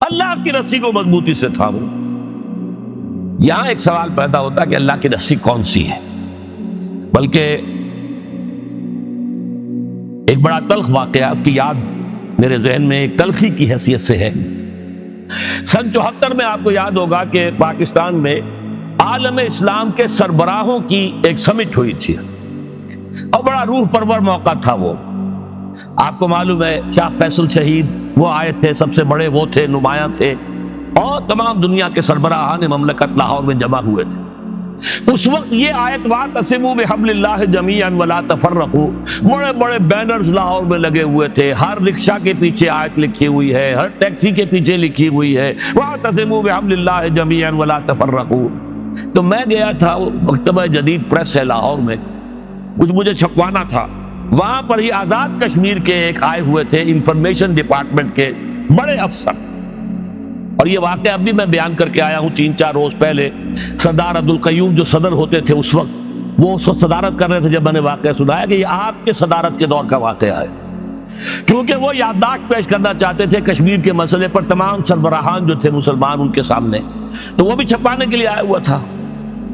اللہ کی رسی کو مضبوطی سے تھامو۔ یہاں ایک سوال پیدا ہوتا ہے کہ اللہ کی رسی کون سی ہے؟ بلکہ ایک بڑا تلخ واقعہ کی یاد میرے ذہن میں ایک تلخی کی حیثیت سے ہے۔ سن 74 میں آپ کو یاد ہوگا کہ پاکستان میں عالم اسلام کے سربراہوں کی ایک سمٹ ہوئی تھی اور بڑا روح پرور موقع تھا وہ۔ آپ کو معلوم ہے شاہ فیصل شہید وہ آئے تھے، سب سے بڑے وہ تھے، نمایاں تھے، اور تمام دنیا کے سربراہان مملکت لاہور میں جمع ہوئے تھے۔ اس وقت یہ آیت واعتصموا بحبل اللہ جمیعا ولا تفرقوا، بڑے بڑے بینرز لاہور میں لگے ہوئے تھے، ہر رکشہ کے پیچھے آیت لکھی ہوئی ہے، ہر ٹیکسی کے پیچھے لکھی ہوئی ہے واعتصموا بحبل اللہ جمیعا ولا تفرقوا۔ تو میں گیا تھا، مکتبہ جدید پریس ہے لاہور میں، کچھ مجھے چھپوانا تھا، وہاں پر ہی آزاد کشمیر کے ایک آئے ہوئے تھے انفارمیشن ڈپارٹمنٹ کے بڑے افسر، اور یہ واقعہ اب بھی میں بیان کر کے آیا ہوں 3-4 روز پہلے۔ سردار عبدالقیوم جو صدر ہوتے تھے اس وقت، وہ اس وقت صدارت کر رہے تھے جب میں نے واقعہ سنایا کہ یہ آپ کے صدارت کے دور کا واقعہ ہے، کیونکہ وہ یادداشت پیش کرنا چاہتے تھے کشمیر کے مسئلے پر تمام سربراہان جو تھے مسلمان ان کے سامنے، تو وہ بھی چھپانے کے لیے آیا ہوا تھا۔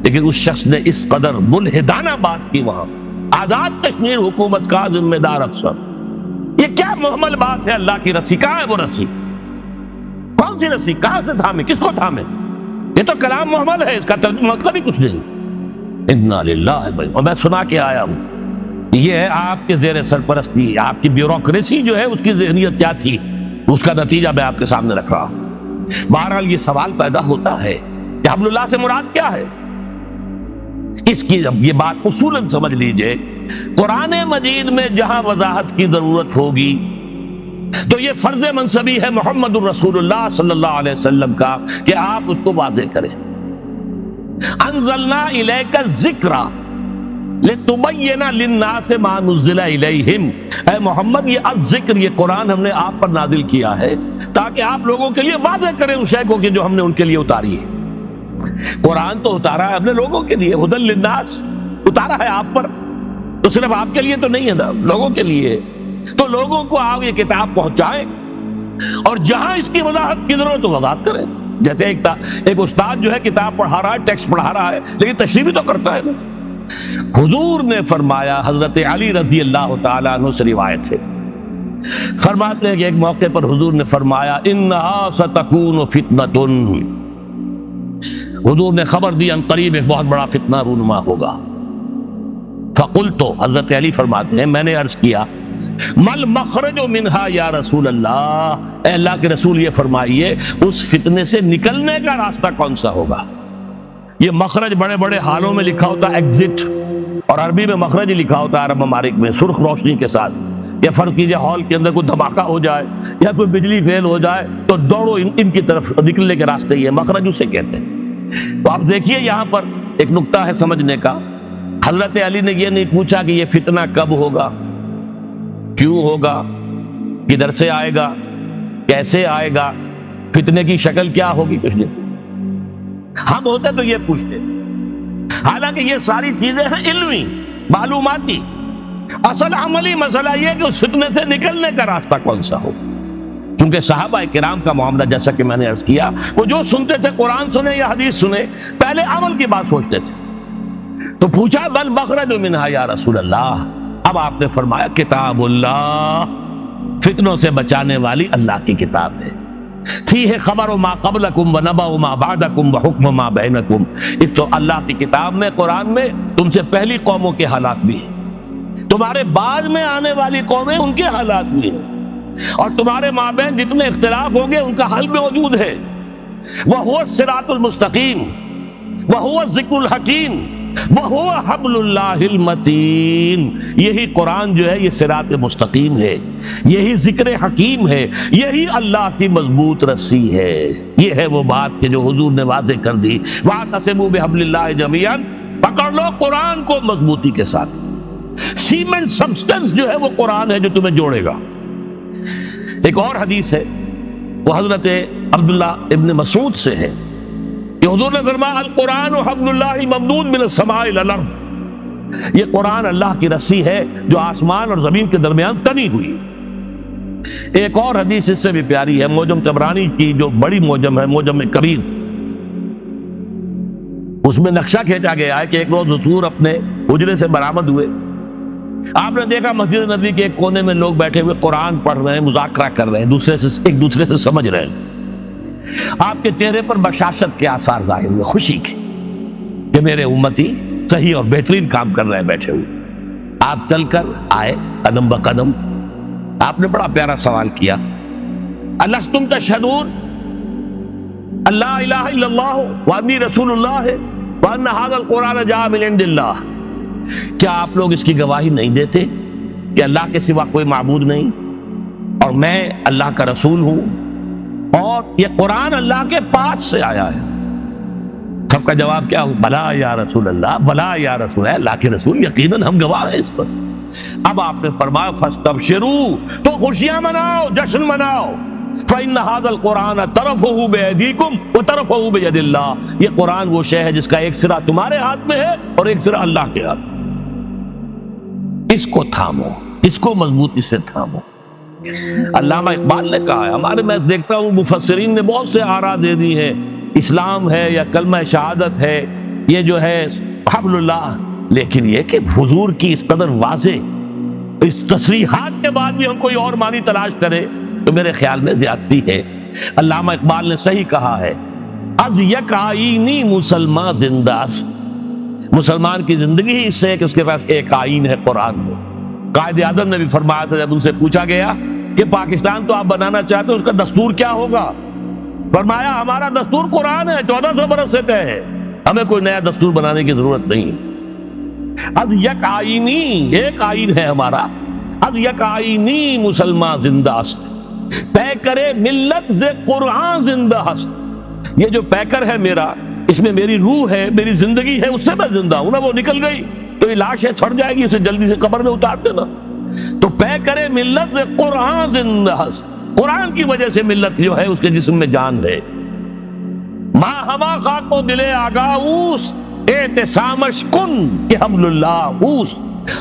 لیکن اس شخص نے اس قدر ملحدانہ بات کی وہاں، آزاد کشمیر حکومت کا ذمہ دار افسر، یہ کیا محمل بات ہے؟ اللہ کی رسی کہاں ہے؟ وہ رسی کون سی رسی؟ کہاں سے تھامے؟ کس کو تھامے؟ یہ تو کلام محمل ہے، اس کا مطلب ہی کچھ نہیں۔ انا للہ، اور میں سنا کے آیا ہوں، یہ ہے آپ کے زیر سرپرستی، آپ کی بیوروکریسی جو ہے اس کی ذہنیت کیا تھی، اس کا نتیجہ میں آپ کے سامنے رکھ رہا ہوں۔ بہرحال یہ سوال پیدا ہوتا ہے کہ حبل اللہ سے مراد کیا ہے؟ اس کی یہ بات اصولاً سمجھ لیجئے، قرآن مجید میں جہاں وضاحت کی ضرورت ہوگی تو یہ فرض منصبی ہے محمد الرسول اللہ صلی اللہ علیہ وسلم کا کہ آپ اس کو واضح کریں۔ انزلنا الیک الذکر لتبین للناس ما نزل الیہم، اے محمد یہ الذکر، یہ قرآن ہم نے آپ پر نازل کیا ہے تاکہ آپ لوگوں کے لیے واضح کریں اس شے کو کہ جو ہم نے ان کے لیے اتاری ہے۔ قرآن تو اتارا ہے ہم نے لوگوں کے لیے، ہدی للناس اتارا ہے آپ پر، تو صرف آپ کے لیے تو نہیں ہے نا، لوگوں کے لیے، تو لوگوں کو آپ یہ کتاب پہنچائیں اور جہاں اس کی وضاحت کی ضرورت ہو وضاحت کریں۔ جیسے ایک استاد جو ہے کتاب پڑھا رہا ہے، ٹیکسٹ پڑھا رہا ہے، لیکن تشریح بھی تو کرتا ہے نا۔ حضور نے فرمایا، حضرت علی رضی اللہ تعالیٰ عنہ سے روایت ہے، فرماتے ہیں کہ ایک موقع پر حضور نے فرمایا انہا ستکون فتنۃ، حضور نے خبر دی ان قریب ایک بہت بڑا فتنہ رونما ہوگا۔ فقلت، حضرت علی فرماتے ہیں میں نے عرض کیا مل مخرج منہا یا رسول اللہ، اے اللہ کے رسول یہ فرمائیے اس فتنے سے نکلنے کا راستہ کون سا ہوگا؟ یہ مخرج بڑے بڑے حالوں میں لکھا ہوتا ہے ایگزٹ، اور عربی میں مخرج ہی لکھا ہوتا ہے عرب ممالک میں سرخ روشنی کے ساتھ۔ یا فرض کیجئے ہال کے اندر کوئی دھماکہ ہو جائے یا کوئی بجلی فیل ہو جائے تو دوڑو ان کی طرف، نکلنے کے راستے یہ مخرج اسے کہتے ہیں۔ تو آپ دیکھیے یہاں پر ایک نقطہ ہے سمجھنے کا، حضرت علی نے یہ نہیں پوچھا کہ یہ فتنہ کب ہوگا، کیوں ہوگا، کدھر سے آئے گا، کیسے آئے گا، فتنے کی شکل کیا ہوگی، کچھ نہیں۔ ہم ہوتے تو یہ پوچھتے، حالانکہ یہ ساری چیزیں ہیں علمی معلوماتی، اصل عملی مسئلہ یہ کہ اس فتنے سے نکلنے کا راستہ کون سا ہو۔ کیونکہ صحابہ کرام کا معاملہ جیسا کہ میں نے عرض کیا، وہ جو سنتے تھے قرآن سنے یا حدیث سنے، پہلے عمل کی بات سوچتے تھے۔ تو پوچھا بل مخرج منہا یا رسول اللہ، اب آپ نے فرمایا کتاب اللہ، فتنوں سے بچانے والی اللہ کی کتاب ہے، فیہ خبر ما قبلکم و نبأ ما بعدکم و حکم ما بینکم، اس تو اللہ کی کتاب میں، قرآن میں تم سے پہلی قوموں کے حالات بھی ہیں، تمہارے بعد میں آنے والی قومیں ان کے حالات بھی ہیں، اور تمہارے مابین جتنے اختلاف ہوں گے ان کا حل بھی موجود ہے۔ وَهُوَ الصِّرَاطُ الْمُسْتَقِيمُ وَهُوَ الذِّكْرُ الْحَكِيمُ وَهُوَ حَبْلُ اللَّهِ الْمَتِينُ، یہی قرآن جو ہے یہ صراط مستقیم ہے، یہی ذکر حکیم ہے، یہی اللہ کی مضبوط رسی ہے۔ یہ ہے وہ بات کہ جو حضور نے واضح کر دی، وَاعْتَصِمُوا بِحَبْلِ اللَّهِ جَمِيعًا، پکڑ لو قرآن کو مضبوطی کے ساتھ۔ سیمنٹ سبسٹنس جو ہے وہ قرآن ہے جو تمہیں جوڑے گا۔ ایک اور حدیث ہے، وہ حضرت عبداللہ ابن مسعود سے ہے کہ حضور نے فرمایا القرآن حبل اللہ ممدود من السماء الی الارض، یہ قرآن اللہ کی رسی ہے جو آسمان اور زمین کے درمیان تنی ہوئی۔ ایک اور حدیث اس سے بھی پیاری ہے، موجم طبرانی کی جو بڑی موجم ہے، موجم کبیر، اس میں نقشہ کھینچا گیا ہے کہ ایک روز حضور اپنے حجرے سے برآمد ہوئے، آپ نے دیکھا مسجد نبوی کے ایک کونے میں لوگ بیٹھے ہوئے قرآن پڑھ رہے ہیں، مذاکرہ کر رہے ہیں، ایک دوسرے سے سمجھ رہے ہیں۔ آپ کے چہرے پر بشاشت کے آثار ظاہر ہوئے، خوشی کے، کہ میرے امتی صحیح اور بہترین کام کر رہے ہیں بیٹھے ہوئے۔ آپ چل کر آئے قدم بقدم، آپ نے بڑا پیارا سوال کیا، الستم تشہدون اللہ الہ الا اللہ وانی رسول اللہ وان ھذا القرآن جاء من عند اللہ، کیا آپ لوگ اس کی گواہی نہیں دیتے کہ اللہ کے سوا کوئی معبود نہیں اور میں اللہ کا رسول ہوں اور یہ قرآن اللہ کے پاس سے آیا ہے؟ سب کا جواب کیا ہو؟ بلا یا رسول اللہ، بلا یا رسول اللہ کے رسول، یقیناً ہم گواہ ہیں اس پر۔ اب آپ نے فرمایا فاستبشروا، تو خوشیاں مناؤ، جشن مناؤ، فإن هذا القرآن طرفه بأيديكم وطرفه بيد اللہ، یہ قرآن وہ شے ہے جس کا ایک سرا تمہارے ہاتھ میں ہے اور ایک سرا اللہ کے ہاتھ میں، اس کو تھامو، اس کو مضبوطی سے تھامو۔ علامہ اقبال نے کہا ہے، ہمارے میں دیکھتا ہوں مفسرین نے بہت سے آراء دے دی ہیں، اسلام ہے یا کلمہ شہادت ہے، یہ جو ہے حبل اللہ، لیکن یہ کہ حضور کی اس قدر واضح اس تصریحات کے بعد بھی ہم کوئی اور معنی تلاش کرے تو میرے خیال میں زیادتی ہے۔ علامہ اقبال نے صحیح کہا ہے، از یک آئینی مسلمان زندہ است، مسلمان کی زندگی ہی اس سے ہے کہ اس کے پاس ایک آئین ہے، قرآن میں۔ قائد اعظم نے بھی فرمایا تھا جب ان سے پوچھا گیا کہ پاکستان تو آپ بنانا چاہتے ہیں، اس کا دستور کیا ہوگا؟ فرمایا ہمارا دستور قرآن ہے، 1400 برس سے طے ہے، ہمیں کوئی نیا دستور بنانے کی ضرورت نہیں۔ از یک آئینی، ایک آئین ہے ہمارا، از یک آئینی مسلمان زندہ است، طے کرے ملت سے قرآن زندہ ہست، یہ جو پیکر ہے میرا، اس میں میری روح ہے، میری زندگی ہے، اس سے میں زندہ ہوں نا، وہ نکل گئی تو یہ لاش ہے، چھڑ جائے گی، اسے جلدی سے قبر میں اتار دینا۔ تو پے کرے ملت سے قرآن زندہ ہست، قرآن کی وجہ سے ملت جو ہے اس کے جسم میں جان ہے۔ ماں ہما خاک و دل آگاہ اوس اعتصامش کن کہ حمل اللہ اوس،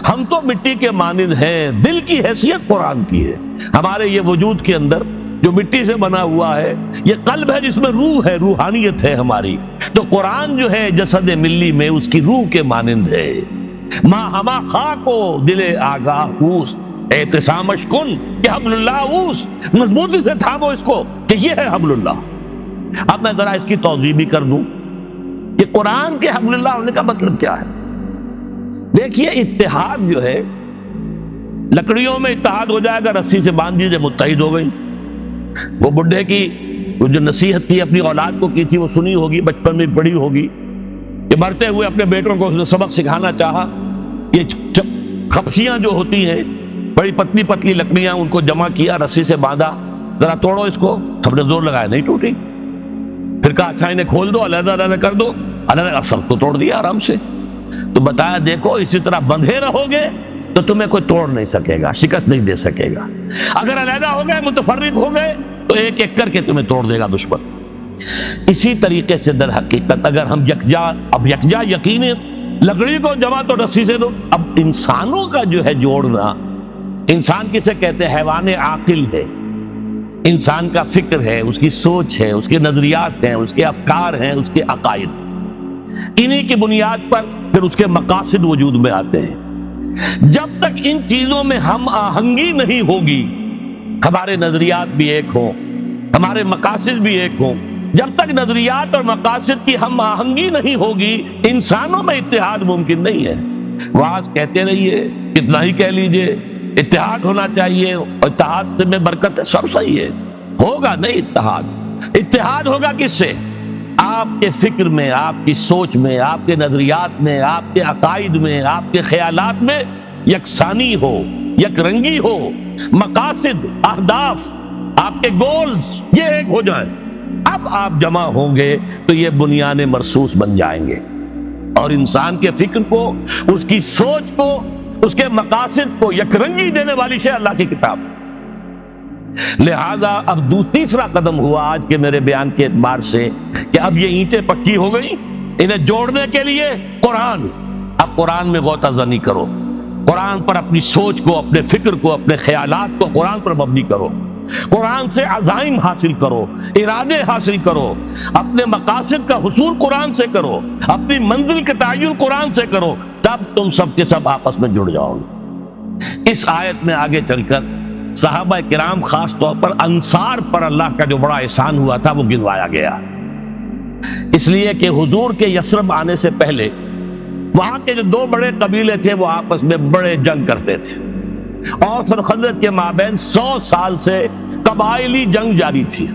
ہم تو مٹی کے مانند ہیں، دل کی حیثیت قرآن کی ہے، ہمارے یہ وجود کے اندر جو مٹی سے بنا ہوا ہے، یہ قلب ہے جس میں روح ہے، روحانیت ہے ہماری، تو قرآن جو ہے جسد ملی میں اس کی روح کے مانند ہے۔ ماں ہما خاک و دل آگاہ اوس اعتصامش کن کہ حبل اللہ اوس، مضبوطی سے تھامو اس کو کہ یہ ہے حبل اللہ۔ اب میں ذرا اس کی توضیح بھی کر دوں کہ قرآن کے حبل اللہ ہونے کا مطلب کیا ہے۔ دیکھیے اتحاد جو ہے، لکڑیوں میں اتحاد ہو جائے گا، رسی سے باندھ دیجیے متحد ہو گئی۔ وہ بڈھے کی وہ جو نصیحت تھی اپنی اولاد کو کی تھی، وہ سنی ہوگی، بچپن میں پڑھی ہوگی، کہ مرتے ہوئے اپنے بیٹوں کو اس نے سبق سکھانا چاہا، یہ خپشیاں جو ہوتی ہیں، بڑی پتلی پتلی لکڑیاں، ان کو جمع کیا، رسی سے باندھا، ذرا توڑو اس کو، سب نے زور لگایا، نہیں ٹوٹی۔ پھر کہا اچھا انہیں کھول دو، علیحدہ علیحدہ کر دو، علیحدہ، سب کو توڑ دیا آرام سے۔ تو بتایا دیکھو اسی طرح بندھے رہو گے تو تمہیں کوئی توڑ نہیں سکے گا، شکست نہیں دے سکے گا، اگر علیحدہ ہو گئے، متفرق ہو گئے تو ایک ایک کر کے تمہیں توڑ دے گا دشمن۔ اسی طریقے سے در حقیقت اگر ہم یکجا یقین لکڑی کو جمع تو رسی سے دو۔ اب انسانوں کا جو ہے جوڑنا، انسان کسے کہتے ہیں؟ حیوان عاقل ہے، انسان کا فکر ہے، اس کی سوچ ہے، اس کے نظریات ہیں، اس کے افکار ہیں، اس کے عقائد، انہی کی بنیاد پر پھر اس کے مقاصد وجود میں آتے ہیں۔ جب تک ان چیزوں میں ہم آہنگی نہیں ہوگی، ہمارے نظریات بھی ایک ہوں، ہمارے مقاصد بھی ایک ہوں، جب تک نظریات اور مقاصد کی ہم آہنگی نہیں ہوگی، انسانوں میں اتحاد ممکن نہیں ہے۔ واعظ کہتے رہیے، کتنا ہی کہہ لیجئے، اتحاد ہونا چاہیے، اور اتحاد میں برکت ہے، سب صحیح ہے، ہوگا نہیں اتحاد۔ اتحاد ہوگا کس سے؟ آپ کے فکر میں، آپ کی سوچ میں، آپ کے نظریات میں، آپ کے عقائد میں، آپ کے خیالات میں یکسانی ہو، یک رنگی ہو، مقاصد، اہداف، آپ کے گولز یہ ایک ہو جائیں، اب آپ جمع ہوں گے تو یہ بنیان مرصوص بن جائیں گے، اور انسان کے فکر کو، اس کی سوچ کو، اس کے مقاصد کو یک رنگی دینے والی شے اللہ کی کتاب۔ لہذا اب تیسرا قدم ہوا آج کے میرے بیان کے اعتبار سے کہ اب یہ اینٹیں پکی ہو گئی، انہیں جوڑنے کے لیے قرآن۔ اب قرآن میں غوطہ زنی کرو، قرآن پر اپنی سوچ کو، اپنے فکر کو، اپنے خیالات کو قرآن پر مبنی کرو، قرآن سے عزائم حاصل کرو، ارادے حاصل کرو، اپنے مقاصد کا حصول قرآن سے کرو، اپنی منزل کے تعین قرآن سے کرو، تب تم سب کے سب آپس میں جڑ جاؤ گے۔ اس آیت میں آگے چل کر صحابہ کرام خاص طور پر انصار پر اللہ کا جو بڑا احسان ہوا تھا وہ گنوایا گیا، اس لیے کہ حضور کے یثرب آنے سے پہلے وہاں کے جو دو بڑے قبیلے تھے وہ آپس میں بڑے جنگ کرتے تھے۔ اوس اور خزرج کے مابین 100 سال سے قبائلی جنگ جاری تھی۔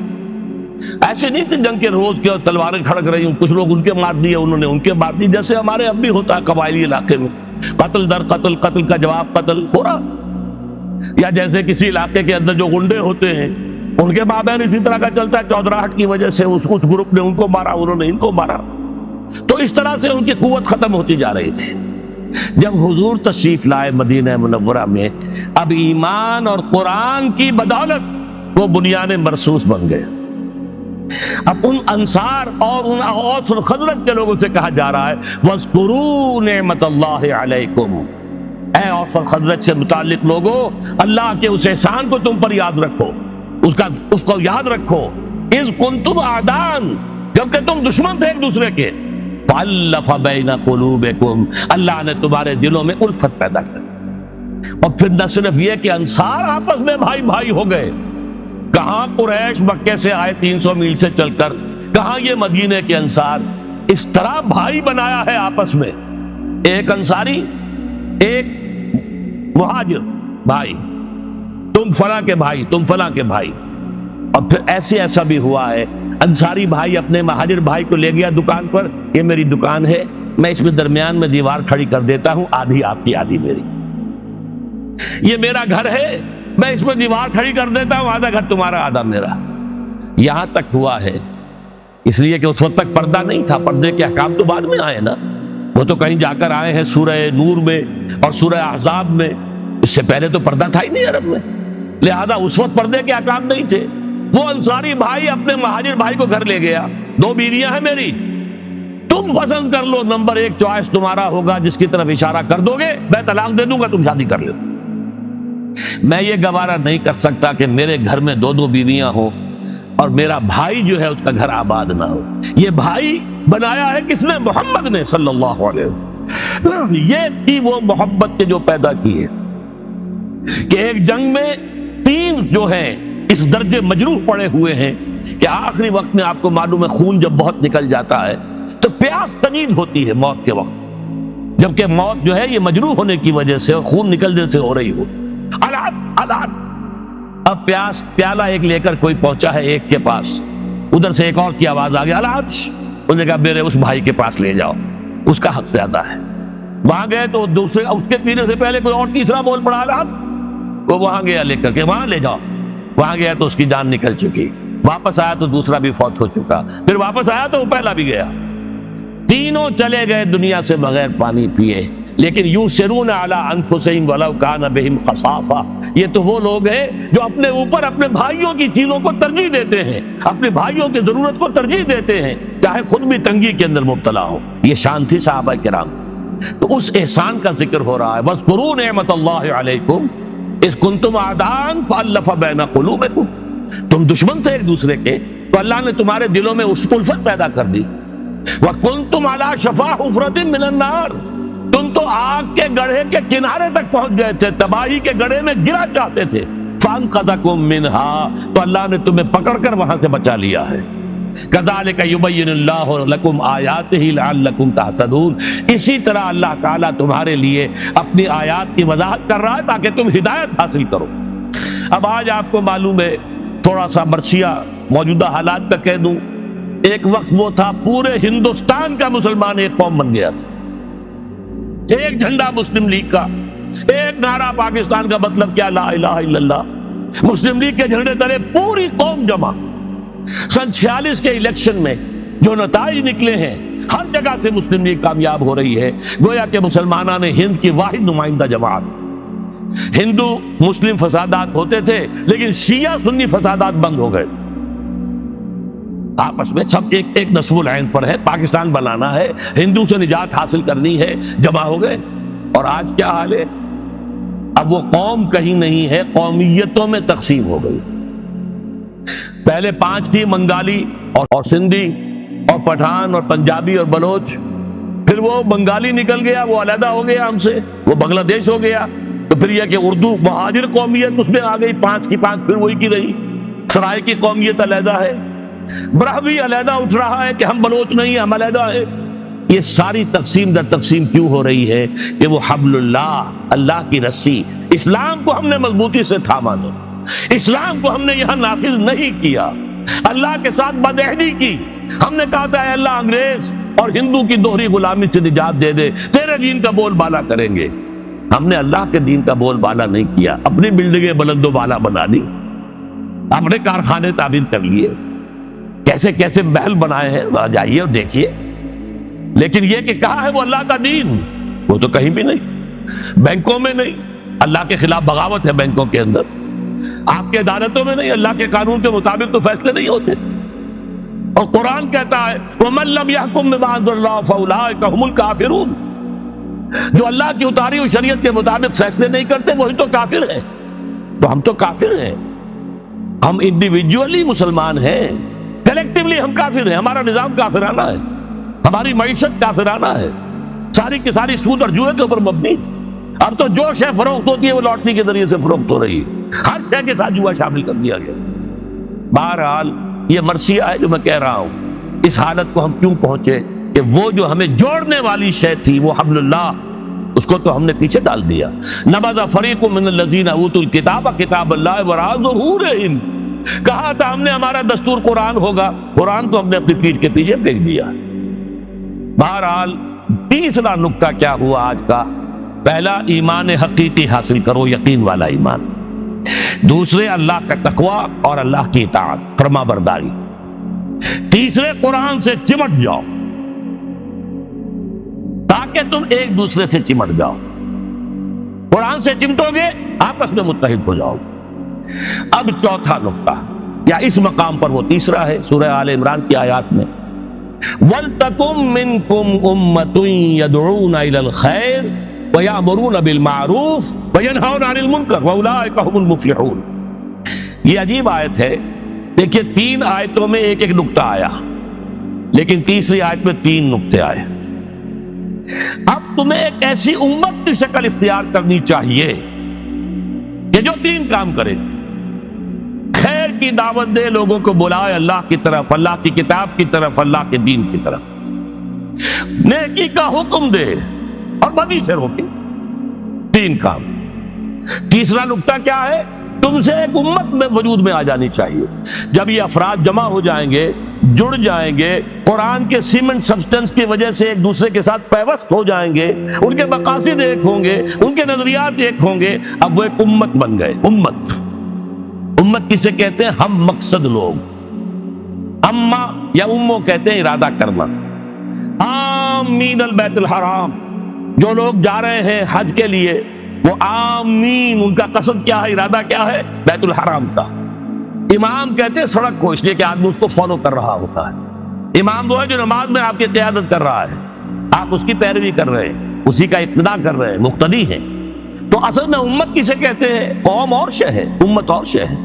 ایسے نہیں تھے جنگ کے روز کے اور تلواریں کھڑک رہی ہوں، کچھ لوگ ان کے مار دیے، انہوں نے ان کے مار دی، جیسے ہمارے اب بھی ہوتا ہے قبائلی علاقے میں، قتل در قتل، قتل کا جواب قتل ہو رہا، یا جیسے کسی علاقے کے اندر جو گنڈے ہوتے ہیں ان کے مابین اسی طرح کا چلتا ہے، چودراہٹ کی وجہ سے اس گروپ نے ان کو مارا، انہوں نے ان کو مارا، تو اس طرح سے ان کی قوت ختم ہوتی جا رہی تھی۔ جب حضور تشریف لائے مدینہ منورہ میں، اب ایمان اور قرآن کی بدولت وہ بنیان مرصوص بن گئے۔ اب ان انصار اور ان اوس اور خزرج کے لوگوں سے کہا جا رہا ہے وَاذْكُرُوا نِعْمَتَ اللَّهِ عَلَيْكُمْ، اے اوس اور خزرج سے متعلق لوگوں، اللہ کے اس احسان کو تم پر یاد رکھو، اس کو یاد رکھو، اذ کنتم اعداء، جبکہ تم دشمن تھے ایک دوسرے کے، فَأَلَّفَ بَيْنَ قُلُوبِكُمْ، اللہ نے تمہارے دلوں میں الفت پیدا کر، اور پھر نہ صرف یہ کہ انصار آپس میں بھائی بھائی ہو گئے، کہاں قریش مکے سے آئے 300 میل سے چل کر، کہاں یہ مدینے کے انصار، اس طرح بھائی بنایا ہے آپس میں، ایک انصاری ایک مہاجر بھائی، تم فلاں کے بھائی، تم فلاں کے بھائی، اور پھر ایسا بھی ہوا ہے، انصاری بھائی اپنے مہاجر بھائی کو لے گیا دکان پر، یہ میری دکان ہے، میں اس میں درمیان میں دیوار کھڑی کر دیتا ہوں، آدھی آپ کی آدھی میری، یہ میرا گھر ہے، میں اس میں دیوار کھڑی کر دیتا ہوں، آدھا گھر تمہارا آدھا میرا، یہاں تک ہوا ہے۔ اس لیے کہ اس وقت تک پردہ نہیں تھا، پردے کے احکام تو بعد میں آئے نا، وہ تو کہیں جا کر آئے ہیں سورہ نور میں اور سورہ احزاب میں، اس سے پہلے تو پردہ تھا ہی نہیں عرب میں، لہذا اس وقت پردے کے احکام نہیں تھے۔ وہ انصاری بھائی اپنے مہاجر بھائی کو گھر لے گیا، 2 بیویاں ہیں میری، تم پسند کر لو، نمبر 1 چوائس تمہارا ہوگا، جس کی طرف اشارہ کر دو گے میں طلاق دے دوں گا، تم شادی کر لو۔ میں یہ گوارا نہیں کر سکتا کہ میرے گھر میں 2 بیویاں ہوں اور میرا بھائی جو ہے اس کا گھر آباد نہ ہو۔ یہ بھائی بنایا ہے کس نے؟ محمد نے صلی اللہ علیہ وسلم۔ یہ تھی وہ محبت کے جو پیدا کی ہے کہ ایک جنگ میں 3 جو ہیں اس درجے مجروح پڑے ہوئے ہیں کہ آخری وقت میں آپ کو معلوم ہے خون جب بہت نکل جاتا ہے تو پیاس شدید ہوتی ہے موت کے وقت، جبکہ موت جو ہے یہ مجروح ہونے کی وجہ سے اور خون نکلنے سے ہو رہی ہو۔ اب پیالہ ایک لے کر کوئی پہنچا ہے ایک کے پاس، ادھر سے ایک اور کی آواز آ گئی انہوں نے کہا میرے اس بھائی کے پاس لے جاؤ، اس کا حق زیادہ ہے۔ وہاں گئے تو دوسرے اس کے پینے سے پہلے کوئی اور تیسرا بول پڑا وہ وہاں گیا لے کر کے، وہاں لے جاؤ، وہاں گیا تو اس کی جان نکل چکی، واپس آیا تو دوسرا بھی فوت ہو چکا، پھر واپس آیا تو وہ پہلا بھی گیا، تینوں چلے گئے دنیا سے بغیر پانی پیے۔ لیکن یوسرون علی انفسہم ولو کان بہم خصاصہ، یہ تو وہ لوگ ہیں جو اپنے اوپر اپنے بھائیوں کی چیزوں کو ترجیح دیتے ہیں، اپنے بھائیوں کی ضرورت کو ترجیح دیتے ہیں، چاہے خود بھی تنگی کے اندر مبتلا ہو۔ یہ شان تھی صحابہ کرام۔ تو اس احسان کا ذکر ہو رہا ہے، وَاذْكُرُوا نِعْمَتَ اللَّهِ عَلَيْكُمْ إِذْ كُنْتُمْ أَعْدَاءً فَأَلَّفَ بَيْنَ قُلُوبِكُمْ، تم دشمن تھے ایک دوسرے کے تو اللہ نے تمہارے دلوں میں اس الفت پیدا کر دی۔ وَكُنْتُمْ عَلَى شَفَا حُفْرَةٍ مِّنَ النَّارِ، تم تو آگ کے گڑھے کے کنارے تک پہنچ گئے تھے، تباہی کے گڑھے میں گرا چاہتے تھے، فَأَنْقَذَكُم مِّنْهَا، تو اللہ نے تمہیں پکڑ کر وہاں سے بچا لیا ہے۔ كَذَلِكَ يُبَيِّنُ اللَّهُ لَكُمْ آيَاتِهِ لَعَلَّكُمْ تَهْتَدُونَ، اسی طرح اللہ تعالیٰ تمہارے لیے اپنی آیات کی وضاحت کر رہا ہے تاکہ تم ہدایت حاصل کرو۔ اب آج آپ کو معلوم ہے، تھوڑا سا مرثیہ موجودہ حالات کا کہہ دوں، ایک وقت وہ تھا پورے ہندوستان کا مسلمان ایک قوم بن گیا تھا، ایک جھنڈا مسلم لیگ کا، ایک نعرہ پاکستان کا مطلب کیا؟ لا الہ الا اللہ، مسلم لیگ کے جھنڈے تلے پوری قوم جمع۔ سن 46 کے الیکشن میں جو نتائج نکلے ہیں، ہر جگہ سے مسلم لیگ کامیاب ہو رہی ہے، گویا کہ مسلمانوں نے ہند کی واحد نمائندہ جماعت۔ ہندو مسلم فسادات ہوتے تھے لیکن شیعہ سنی فسادات بند ہو گئے، آپس میں سب ایک نصب العین پر ہے، پاکستان بنانا ہے، ہندو سے نجات حاصل کرنی ہے، جمع ہو گئے۔ اور آج کیا حال ہے؟ اب وہ قوم کہیں نہیں ہے، قومیتوں میں تقسیم ہو گئی۔ پہلے 5 تھی، بنگالی اور سندھی اور پٹھان اور پنجابی اور بلوچ، پھر وہ بنگالی نکل گیا، وہ علیحدہ ہو گیا ہم سے، وہ بنگلہ دیش ہو گیا، تو پھر یہ کہ اردو مہاجر قومیت اس میں آ گئی، 5 کی 5 پھر وہی کی رہی، سرائے کی قومیت علیحدہ ہے، برہوی علیحدہ اٹھ رہا ہے کہ ہم بلوچ نہیں، ہم علیحدہ ہے۔ یہ ساری تقسیم در تقسیم کیوں ہو رہی ہے؟ کہ وہ حبل اللہ، اللہ کی رسی، اسلام کو ہم نے مضبوطی سے تھاما نہیں، اسلام کو ہم نے یہاں نافذ نہیں کیا، اللہ کے ساتھ بدعہدی کی۔ ہم نے کہا تھا اے اللہ انگریز اور ہندو کی دوہری غلامی سے نجات دے دے، تیرے دین کا بول بالا کریں گے۔ ہم نے اللہ کے دین کا بول بالا نہیں کیا، اپنی بلڈنگیں بلند و بالا بنا دی، اپنے کارخانے تعمیر کر لیے، کیسے کیسے محل بنائے ہیں، ذرا جائیے اور دیکھیے۔ لیکن یہ کہ کہا ہے وہ اللہ کا دین، وہ تو کہیں بھی نہیں، بینکوں میں نہیں، اللہ کے خلاف بغاوت ہے بینکوں کے اندر، آپ کے عدالتوں میں نہیں، اللہ کے قانون کے مطابق تو فیصلے نہیں ہوتے۔ اور قرآن کہتا ہے وَمَن لَّمْ يَحْكُم بِمَا أَنزَلَ اللَّهُ فَأُولَٰئِكَ هُمُ الْكَافِرُونَ، جو اللہ کی اتاری ہوئی شریعت کے مطابق فیصلے نہیں کرتے وہی تو کافر ہیں۔ تو ہم تو کافر ہیں، ہم انڈیویجولی مسلمان ہیں، کلیکٹیولی ہم کافر ہیں، ہمارا نظام کافرانہ ہے، ہماری معیشت کافرانہ ہے، ساری کی ساری سود اور جوئے کے اوپر مبنی۔ اب تو جو شے فروخت ہوتی ہے وہ لاٹری کے ذریعے سے فروخت ہو رہی ہے، ہر شے کے ساتھ جوا شامل کر دیا گیا۔ بہرحال یہ مرثیہ ہے جو میں کہہ رہا ہوں، اس حالت کو ہم کیوں پہنچے کہ وہ جو ہمیں جوڑنے والی شے تھی وہ حبل اللہ، اس کو تو ہم نے پیچھے ڈال دیا۔ نبذ فریق من الذین اوتوا الکتاب کتاب اللہ وراء ظہورہم، کہا تھا ہم نے ہمارا دستور قرآن ہوگا، قرآن تو ہم نے اپنی پیٹھ کے پیچھے پھینک دیا۔ بہرحال تیسرا نکتہ کیا ہوا آج کا؟ پہلا، ایمان حقیقی حاصل کرو، یقین والا ایمان۔ دوسرے، اللہ کا تقوی اور اللہ کی اطاعت، فرما برداری۔ تیسرے، قرآن سے چمٹ جاؤ تاکہ تم ایک دوسرے سے چمٹ جاؤ، قرآن سے چمٹو گے آپس میں متحد ہو جاؤ۔ اب چوتھا نکتہ، یا اس مقام پر وہ تیسرا ہے، سورہ آل عمران کی آیات میں وَلْتَكُن مِّنكُمْ أُمَّةٌ يَدْعُونَ إِلَى الْخَيْرِ وَيَأْمُرُونَ بِالْمَعْرُوفِ وَيَنْهَوْنَ عَنِ الْمُنكَرِ وَأُولَٰئِكَ هُمُ الْمُفْلِحُونَ۔ یہ عجیب آیت ہے، دیکھیے 3 آیتوں میں ایک ایک نکتہ آیا، لیکن تیسری آیت میں 3 نکتے آئے۔ اب تمہیں ایک ایسی امت کی شکل اختیار کرنی چاہیے کہ جو 3 کام کرے، خیر کی دعوت دے، لوگوں کو بلائے اللہ کی طرف، اللہ کی کتاب کی طرف، اللہ کے دین کی طرف، نیکی کا حکم دے اور بدی سے روکے۔ 3 کام۔ تیسرا نکتہ کیا ہے؟ تم سے ایک امت میں وجود میں آ جانی چاہیے۔ جب یہ افراد جمع ہو جائیں گے، جڑ جائیں گے، قرآن کے سیمنٹ سبسٹنس کی وجہ سے ایک دوسرے کے ساتھ پیوست ہو جائیں گے، ان کے مقاصد ایک ہوں گے، ان کے نظریات ایک ہوں گے، اب وہ ایک امت بن گئے۔ امت کسے کہتے ہیں؟ ہم مقصد لوگ، اما یا امو کہتے ہیں ارادہ کرنا۔ آمین البیت الحرام، جو لوگ جا رہے ہیں حج کے لیے وہ آمین، ان کا قصد کیا ہے، ارادہ کیا ہے؟ بیت الحرام کا۔ امام کہتے ہیں سڑک کو، اس لیے کہ آدمی اس کو فالو کر رہا ہوتا ہے۔ امام وہ ہے جو نماز میں آپ کی قیادت کر رہا ہے، آپ اس کی پیروی کر رہے ہیں، اسی کا اقتداء کر رہے ہیں، مقتدی ہیں۔ تو اصل میں امت کسے کہتے ہیں؟ قوم اور شے ہے، امت اور شے ہے۔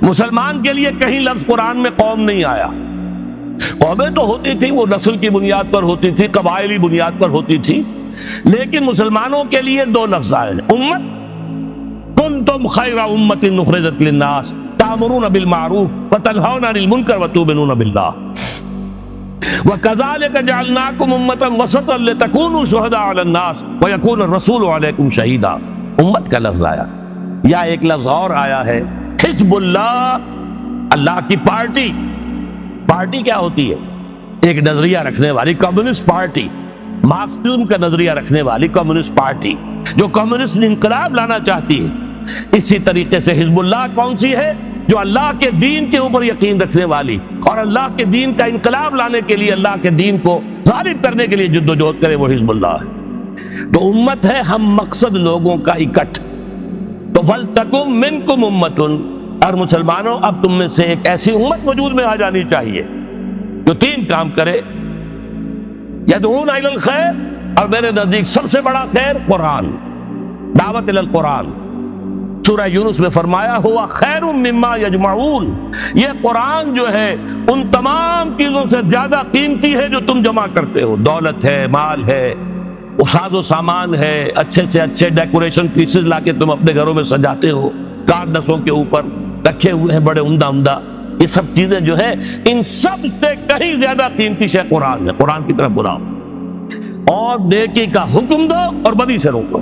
مسلمان کے لیے کہیں لفظ قرآن میں قوم نہیں آیا۔ قومیں تو ہوتی تھیں، وہ نسل کی بنیاد پر ہوتی تھی، قبائلی بنیاد پر ہوتی تھی، لیکن مسلمانوں کے لیے 2 لفظ آئے ہیں، امت، کنتم خیر امت اخرجت للناس تأمرون بالمعروف وتنہون عن المنکر وتؤمنون باللہ وَكَذَلِكَ جَعَلْنَاكُمْ أُمَّةً وَسَطًا لِتَكُونُوا شُهَدَاءَ عَلَى النَّاسِ وَيَكُونَ الرَّسُولُ عَلَيْكُمْ شَهِيدًا۔ امت کا لفظ آیا، یا ایک لفظ اور آیا ہے حزب اللہ، اللہ کی پارٹی۔ پارٹی کیا ہوتی ہے؟ ایک نظریہ رکھنے والی کمیونسٹ پارٹی، مارکسزم کا نظریہ رکھنے والی کمیونسٹ پارٹی جو کمیونسٹ انقلاب لانا چاہتی ہے۔ اسی طریقے سے حزب اللہ کون سی ہے؟ جو اللہ کے دین کے اوپر یقین رکھنے والی اور اللہ کے دین کا انقلاب لانے کے لیے، اللہ کے دین کو غالب کرنے کے لیے جد و جہد کرے، وہ حزب اللہ ہے۔ تو امت ہے ہم مقصد لوگوں کا اکٹھ۔ تو فَلْتَكُن مِّنكُمْ أُمَّةٌ، اور مسلمانوں اب تم میں سے ایک ایسی امت وجود میں آ جانی چاہیے جو 3 کام کرے، یدعون الی الخیر، اور میرے نزدیک سب سے بڑا خیر قرآن، دعوت الی القرآن، سورہ یونس میں فرمایا ہوا خیر مما یجمعون، یہ قرآن جو ہے ان تمام چیزوں سے زیادہ قیمتی ہے جو تم جمع کرتے ہو، دولت ہے، مال ہے، ساز و سامان ہے، اچھے سے اچھے ڈیکوریشن پیسز لا کے تم اپنے گھروں میں سجاتے ہو، کارنسوں کے اوپر رکھے ہوئے ہیں بڑے عمدہ عمدہ، یہ سب چیزیں جو ہے ان سب سے کہیں زیادہ قیمتی شے قرآن ہے، قرآن کی طرف بلاؤ اور نیکی کا حکم دو اور بدی سے روکو۔